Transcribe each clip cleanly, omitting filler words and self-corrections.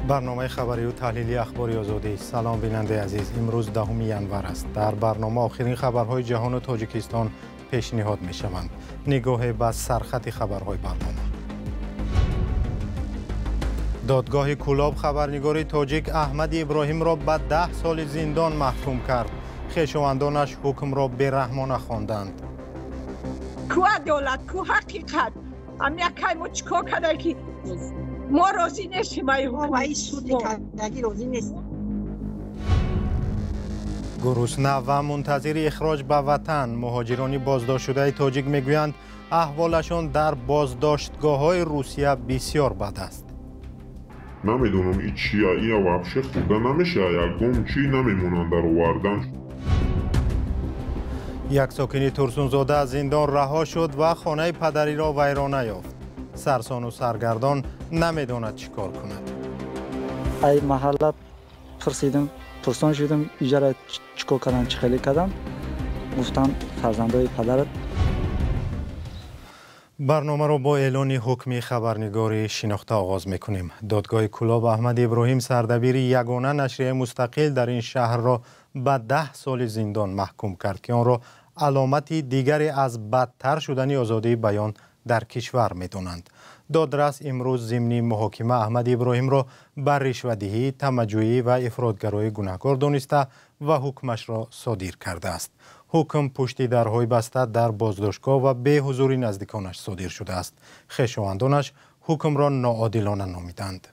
برنامه خبری و تحلیلی اخبار آزادی. سلام بیننده عزیز، امروز 10 ینور است. در برنامه آخرین خبرهای جهان و تاجیکستان پیشنهاد می شوند. نگاه به سرخط خبرهای برنامه. دادگاه کولاب خبرنگار تاجیک احمد ابراهیم را به 10 سال زندان محکوم کرد. خویشاوندانش حکم را بی‌رحمانه خواندند. کو عدالت، کو حقیقت، همین که ما چیکار کردیم که ما راضی نیستیم. گرسنه و منتظر اخراج به وطن مهاجران بازداشت شده تاجیک میگویند احوالشان در بازداشتگاه‌های روسیه بسیار بد است. نمیدونم این چیه، این واقعا خوده نمیشه، یکم چی نمیمونن در آوردن. یک ساکن ترسونزاده از زندان رها شد و خانه پدری را ویرانه یافت. سرسان و سرگردان نمیداند چی کار کند. ای محله پرسیدم، پرسان شدم ایجاره چیکار کردن، چی خیلی کردن، گفتم فرزندای پدرت. برنامه را با اعلان حکم خبرنگاری شناخته آغاز میکنیم. دادگاه کولاب احمد ابراهیم سردبیر یگانه نشریه مستقل در این شهر را به 10 سال زندان محکوم کرد که آن را علامتی دیگری از بدتر شدن آزادی بیان در کشور می‌دانند. دادرس امروز ضمن محاکمه احمد ابراهیم را بر رشوه‌دهی، تمجیدی و افراطگرایی گناهکار دانسته و حکمش را صادر کرده است. حکم پشت درهای بسته در بازداشتگاه و به حضور نزدیکانش صادر شده است. خویشاوندانش حکم را ناعادلانه نامیدند.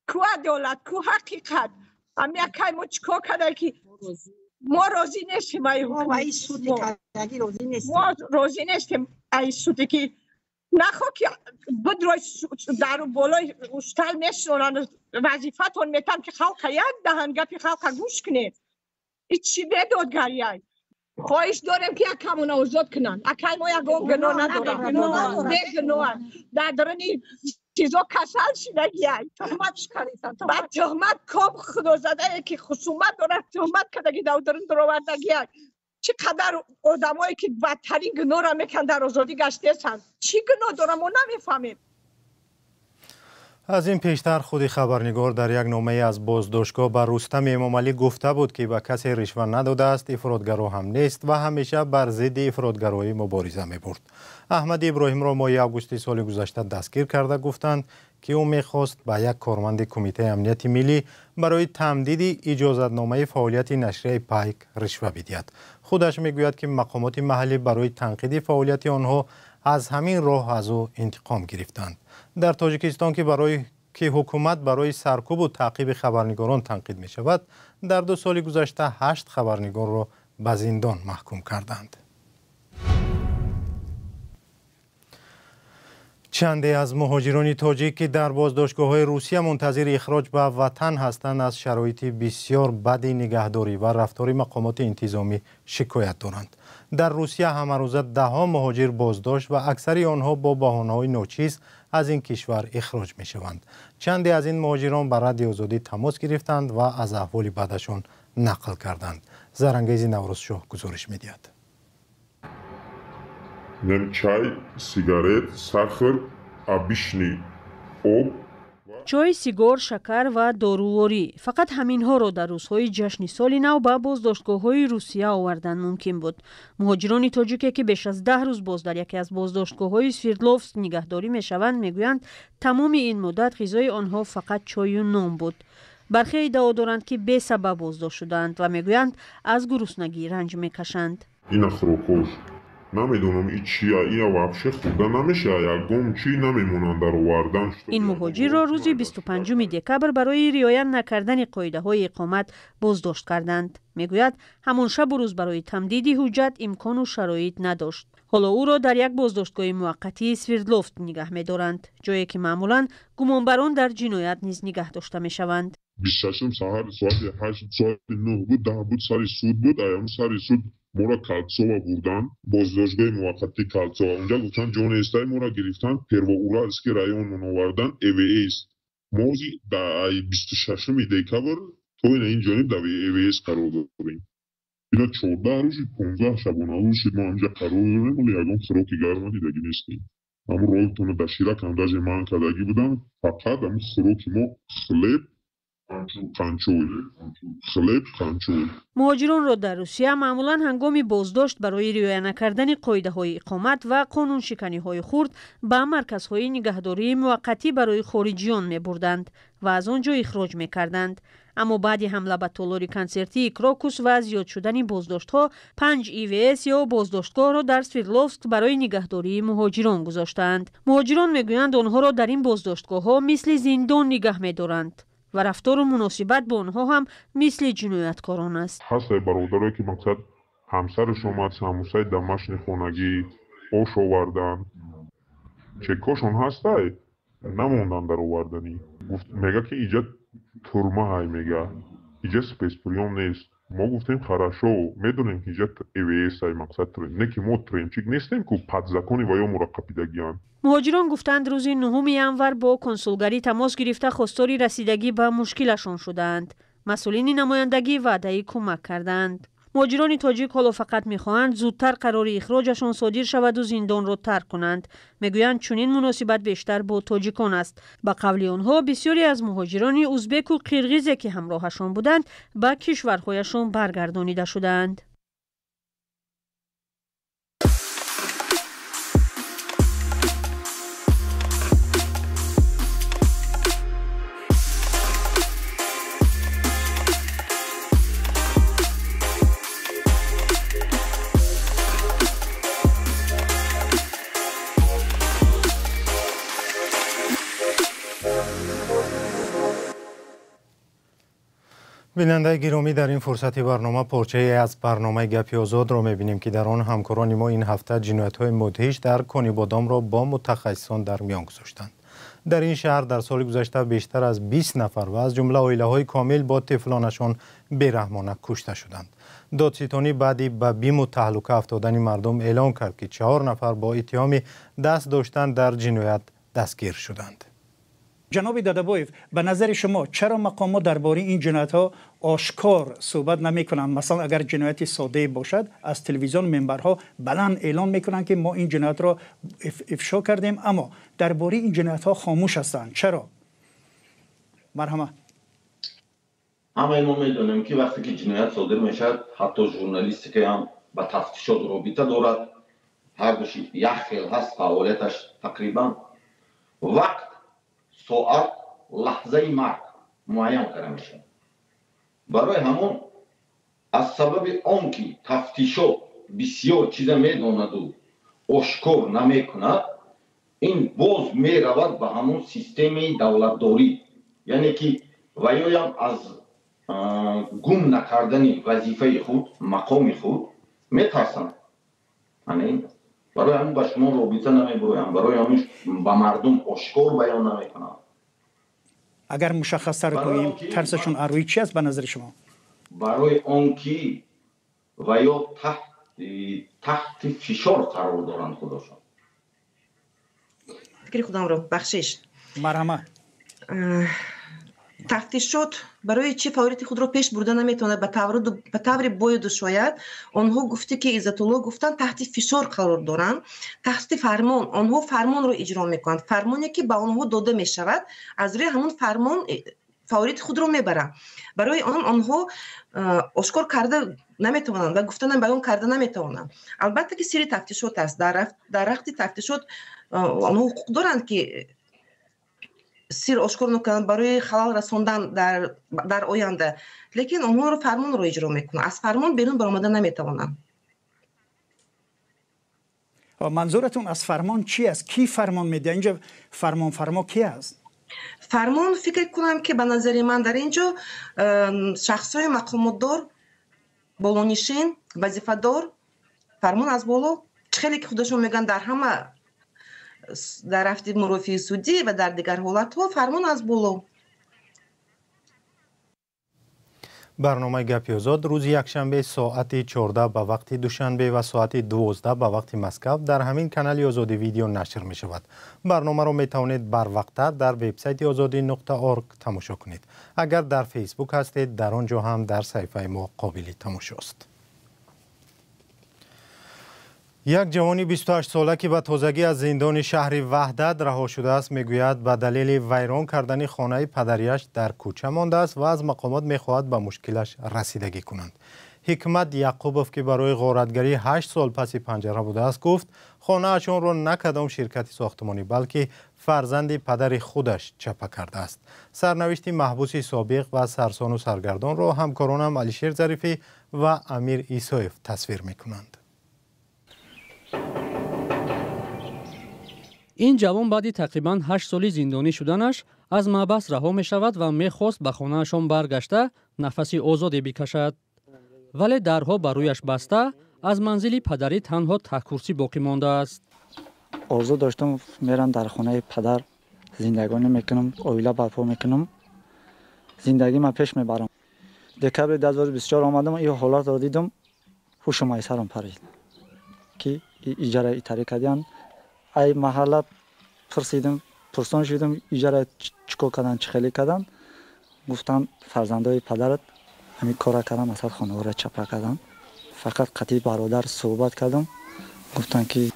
کو عدالت، کو حقیقت، همین که ما چیکار کردیم که ما راضی نیستیم. ما راضی نیستیم. ای سودی که نخوا که بدروی در بالای استال میشونن وظیفتون میتن که خلق یک دهن گپی خلق گوش کنه. این چی به دادگاهی؟ خواهش داریم که یک کمون آزاد کنن. اکای ما یکم گناه ندارم. گناه در درنی چیزا کسل شده گیای. تهمتش کردن. بعد تهمت کام خدا زده که خصومت داره تهمت کرده که درن درآورده گیای. چقدر آدمایی که بدترین گناه را میکن در آزادی گشته هستند. چی گناه دارم ما نمیفهمیم. از این پیشتر خود خبرنگار در یک نامه از بازداشتگاه به رستم امامعلی گفته بود که به کسی رشوه نداده است، افراطگرا هم نیست و همیشه بر ضد افراطگرایی مبارزه می‌برد. احمد ابراهیم را ماه آگوست سال گذشته دستگیر کرده گفتند که او می‌خواست به یک کارمند کمیته امنیت ملی برای تمدید اجازتنامه فعالیت نشریه پایک رشوه بدهد. خودش میگوید که مقامات محلی برای تنقیح فعالیت آنها از همین راه از او انتقام گرفتند. در تاجیکستان که حکومت برای سرکوب و تعقیب خبرنگاران تنقید می شود، در 2 سال گذشته 8 خبرنگار را به زندان محکوم کردند. چندی از مهاجران تاجیک که در بازداشتگاه‌های روسیه منتظر اخراج به وطن هستند از شرایط بسیار بد نگهداری و رفتار مقامات انتظامی شکایت دارند. در روسیه همه روزه 10 مهاجر بازداشت و اکثر آنها با بهانه‌های ناچیز از این کشور اخراج می‌شوند. چندی از این مهاجران به رادیو آزادی تماس گرفتند و از احوال بعدشان نقل کردند. زرنگیز نوروزشاه گزارش می‌دهد. نم چای، سیگارت، ساخر، آبیشنی، آب. چای، سیگار، شکر و داروواری. فقط همینها را در روزهای جشن سال نو به بازداشتگاه‌های روسیه آوردن ممکن بود. مهاجران تاجیک که بیش از 10 روز باز در یکی از بازداشتگاه‌های سوردلوفسک نگهداری می‌شوند میگویند تمام این مدت غذای آنها فقط چای و نان بود. برخی ادعا دارند که بی سبب بازداشت شدند و میگویند از گرسنگی رنج می‌کشند. این اخروکوش نمیدونم این چیه، این واقعا خوده نمیشه، یکم چی نمیمونن در آوردن. این مهاجر را روز 25 دکبر برای رعایت نکردن قاعده‌های اقامت بازداشت کردند. میگوید همان شب و روز برای تمدید حجت امکان و شرایط نداشت. حالا او را در یک بازداشتگاه موقتی سوردلوفسک نگه می‌دارند، جایی که معمولاً گمانبران در جنایت نیز نگه داشته می‌شوند. 26 ساعت ساعت 8 ساعت 9 بود 10 بود سر سود بود ایام سر سود مورا کالتسووا بردن بازداشتگاه موقتی کالتسووا اونجا گفتن جان استای مورا گرفتن پروورالسکی رایون آوردن ایویس موزی در 26 دکبر توی این جانب در ایویس قرار داریم. اینا 14 روزی 15 شبانه روزی ما اینجا قرار داریم ولی یکم خوراک گرم دیگه نیستیم. اما رولتون در شیرک انداز من کدگی بودن فقط اما خروکی ما خلیب قنچول خلیب قنچول. مهاجران را در روسیه معمولا هنگام بازداشت برای رعایت نکردن قاعده‌های اقامت و قانون شکنی‌های خرد به مرکزهای نگهداری موقتی برای خارجیان می‌بردند و از آنجا اخراج می‌کردند. اما بعد حمله به تالار کنسرتی کراکوس و زیاد شدن بازداشت‌ها 5 EVS یا بازداشتگاه را در سویردلوفسک برای نگهداری مهاجران گذاشتند. مهاجران می‌گویند آنها را در این بازداشتگاه‌ها مثل زندان نگه می‌دارند و رفتار و مناسبت با آنها هم مثل جنایتکاران است. هست برادرایی که مقصد همسرش اومد سموسه دمشق خونگی آش آوردن چکاشون هسته نموندن در آوردنی. میگه که اینجا ترمه های میگه اینجا سپیسپریوم نیست. ما گفتیم خراشو میدونیم که اینجا ایویس های مقصد نه که ما ترینچیک نیستیم که پدزکانی و یا مرقبیدگیان. مهاجران گفتند روز 9 ینور با کنسولگری تماس گرفته خواستار رسیدگی به مشکلشان شدند. مسئولین نمایندگی وعده کمک کردند. مهاجران تاجیک حالا فقط می‌خواهند زودتر قرار اخراجشان صادر شود و زندان را ترک کنند. میگویند چنین مناسبت بیشتر با تاجیکان است. به قول آنها بسیاری از مهاجران ازبک و قرغیز که همراهشان بودند به کشورهایشان برگردانیده شدند. بیننده گرامی، در این فرصتی برنامه پارچه از برنامه گپی آزاد را میبینیم که در آن همکاران ما این هفته جنایت‌های مدهش در کنیبادام را با متخصصان در میان گذاشتند. در این شهر در سال گذشته بیشتر از 20 نفر و از جمله عائله‌های کامل با طفلانشان بی‌رحمانه کشته شدند. دادستانی بعدی به بیم و تهلکه افتادن مردم اعلام کرد که 4 نفر با اتهام دست داشتن در جنایت دستگیر شدند. جناب دادابایف، به نظر شما چرا مقامات درباره این جنایت ها آشکار صحبت نمی کنند؟ مثلا اگر جنایت ساده باشد از تلویزیون منبرها بلند اعلان میکنند که ما این جنایت را افشا کردیم، اما درباره این جنایت ها خاموش هستند. چرا؟ مرحمت. همه ما میدونیم که وقتی که جنایت صادر میشد حتی ژورنالیستی که هم به تفتیشات رابطه دارد، هر دوش یک خیل هست فعالیتش تقریبا وقت، ساعت، لحظه مرگ معین کرده میشه. برای همون از سبب آنکه تفتیشات بسیار چیز میداند و آشکار نمیکند، این باز میرود به همون سیستم دولتداری، یعنی که ویایم از گم نکردن وظیفه خود، مقام خود میترسند. برای همون به شما رابطه نمیبرویم، برای همون به مردم آشکار بیان نمیکنم. اگر مشخص تر کنیم ترسشون اروی چی است به نظر شما؟ برای آنکه و یا تحت فشار قرار دارند خودشان. فکر خودم رو بخشش. مرحمت. تفتیشات برای چی فعالیت خود رو پیش برده نمیتونه؟ به طور باید شاید آنها گفته که عزت الله گفتن تحت فشار قرار دارن، تحت فرمان، آنها فرمان رو اجرا میکنند، فرمانی که به آنها داده میشود از روی همون فرمان فعالیت خود رو میبرن. برای آنها آشکار کرده نمیتونن و گفتن بیان کرده نمیتونن. البته که سری تفتیشات است، در وقت تفتیشات آنها حقوق دارند که سیر آشکار نکنند برای خلال رساندن در آینده، لیکن اونها رو فرمان رو اجرا میکنن، از فرمان بیرون برآمدن نمیتوانند. منظورتون از فرمان چی است؟ کی فرمان میده؟ اینجا فرما کی است؟ فرمان فکر کنم که به نظر من در اینجا شخصای مقامات دار، بالانشین، وظیفه دار، فرمان از بالا، خیلی که خودشون میگن در همه در رفت مرافع سودی و در دیگر حالت‌ها فرمان از بالا. برنامه گپی آزاد روز یکشنبه ساعت 14 به وقت دوشنبه و ساعت 12 به وقت مسکو در همین کانال آزادی ویدیو نشر می شود. برنامه را می توانید بر وقت‌تر در وبسایت azadi.org تماشا کنید. اگر در فیسبوک هستید در آنجا هم در صفحه ما قابل تماشا است. یک جوانی 28 ساله که به تازگی از زندان شهر وحدت رها شده است میگوید به دلیل ویران کردن خانه پدریش در کوچه مانده است و از مقامات میخواهد به مشکلش رسیدگی کنند. حکمت یعقوبوف که برای غارتگری 8 سال پس پنجره بوده است گفت خانه اشان را نه کدام شرکت ساختمانی بلکه فرزند پدر خودش چپه کرده است. سرنوشت محبوس سابق و سرسان و سرگردان را همکارانم علیشیر ظریفی و امیر ایسایف تصویر میکنند. این جوان بعد تقریباً 8 سالی زندانی شدنش از محبس رها می شود و میخواست به خانه‌شان برگشته نفسی آزادی بکشد. ولی درها برویش بسته از منزل پدری تنها ته کرسی باقی مانده است. آرزو داشتم میرم در خانه پدر زندگانی میکنم، اویلا برپا میکنم، زندگی ما پیش میبرم. دکبر 2024 آمدم این حالات رو دیدم، هوشم از سرم پرید که اجاره ای طریقه دیان ای محله پرسان شدم اجاره چیکار کردن چه خیلی کردن، گفتن فرزندای پدرت همین کارا کردن، مثلا خانه را چپه کردن. فقط قطعی برادر صحبت کردم، گفتن که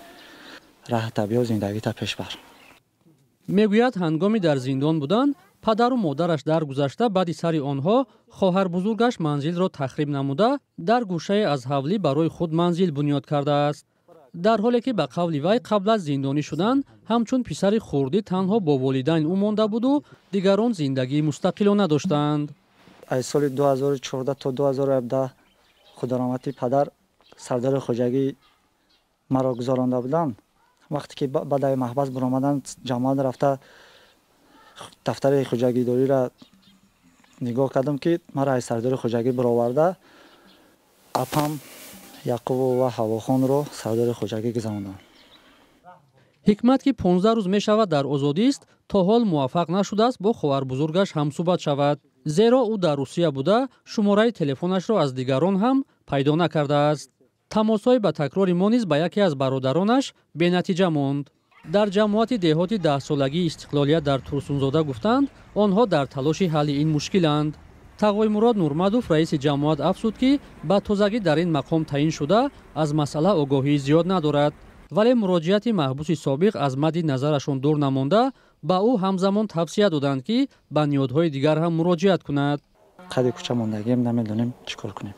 راه طبیعی زندگی تا پیش بر. میگوید هنگامی در زندان بودن پدر و مادرش درگذشته بعد سر آنها خواهر بزرگش منزل را تخریب نموده در گوشه از حولی برای خود منزل بنیاد کرده است. در حالی که به قول وی قبل از زندانی شدن همچون پسر خردی تنها با والدین او مانده بود و دیگران زندگی مستقلانه داشتند. از سال 2014 تا 2017 خدارحمتی پدر سردار خوجگی مرا گذارانده بودند. وقتی که بعد از محبس برآمدن جماعت رفته دفتر خوجگی داری را نگاه کردم که مرا از سردار خوجگی برآورده اپم یعقوب و هواخان رو سردار خوجگی گذراندند. حکمت که 15 روز می شود در آزادی است تا حال موفق نشده است با خواهر بزرگش هم صحبت شود، زیرا او در روسیه بوده شماره تلفنش را از دیگران هم پیدا نکرده است. تماس‌های به تکرار ما نیز به یکی از برادرانش بی‌نتیجه ماند. در جماعت دهاتی 10 سالگی استقلالیت در ترسونزاده گفتند آنها در تلاش حل این مشکلند. تقوی مراد نورمدوف رئیس جماعت افزود که به تازگی در این مقام تعیین شده از مسئله آگاهی زیاد ندارد، ولی مراجعت محبوس سابق از مد نظرشون دور نمانده با او همزمان توصیه دادند که به نیادهای دیگر هم مراجعت کند. قد کوچه ماندگیم نمیدونیم چیکار کنیم.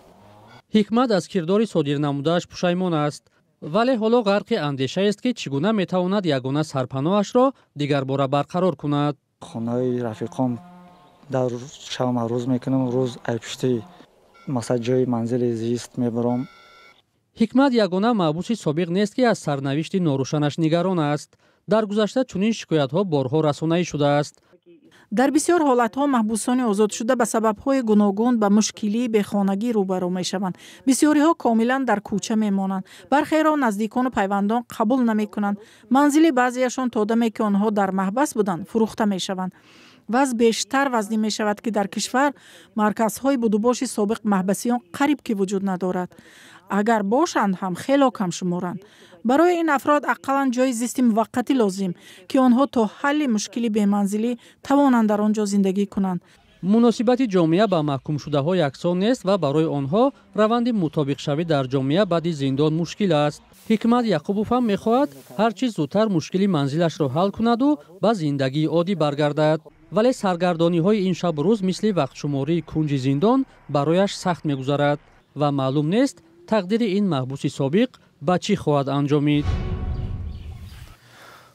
حکمت از کردار صادر نموده‌اش پشیمان است، ولی حالا غرق اندیشه است که چگونه میتواند یگانه سرپناهش را دیگر باره برقرار کند. خانه رفیقام در شام روز میکنم، روز ایپشتی مثلا جای منزل زیست میبرم. حکمت یگانه محبوس سابق نیست که از سرنوشت ناروشنش نگران است. در گذشته چنین شکایت‌ها بارها رسانه‌ای شده است. در بسیار حالت‌ها محبوسان آزاد شده به سبب‌های گوناگون به مشکلی بخانگی روبرو می‌شوند. بسیاری‌ها کاملاً در کوچه می‌مانند. برخی را نزدیکان و پیوندان قبول نمی‌کنند. منزل بعضیشان تا دمی که آنها در محبس بودند فروخته می‌شوند. وضع بیشتر وزنی می‌شود که در کشور مرکزهای بدوباش سابق محبسیان قریب که وجود ندارد. اگر باشند هم خیلی کم شمارند. برای این افراد اقلاً جای زیست موقتی لازم که آنها تا حل مشکلی بی‌منزلی توانند در آنجا زندگی کنند. مناسبت جامعه با محکوم شده ها یکسان نیست و برای آنها روند مطابق شوی در جامعه بعد زندان مشکل است. حکمت یعقوبوف هم می‌خواهد هر چیز زودتر مشکلی منزلش را حل کند و به زندگی عادی برگردد. ولی سرگردانی‌های این شب و روز مثل وقت شماری کنج زندان برایش سخت می‌گذرد و معلوم نیست تقدیر این محبوس سابق با چی خواهد انجامید.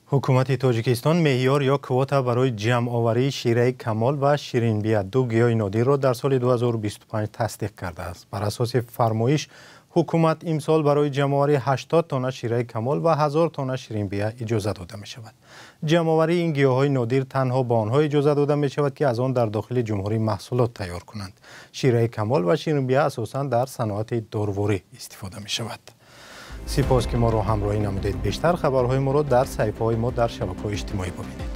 حکومت تاجیکستان معیار یا کواتا برای جمع آوری شیره کمال و شیرین بیا دو گیاه نادر را در سال 2025 تصدیق کرده است. بر اساس فرمایش حکومت امسال برای جمع آوری 80 تن شیره کمال و 1000 تن شیرین بیا اجازه داده می شود. جمع آوری این گیاهای نادر تنها به آنها اجازه داده می شود که از آن در داخل جمهوری محصولات تیار کنند. شیره کمال و شیرین بیا اساساً در صنعت دارواری استفاده می شود. سپاس که ما را همراهی نمودید. بیشتر خبرهای ما را در صفحه‌های ما در شبکه‌های اجتماعی ببینید.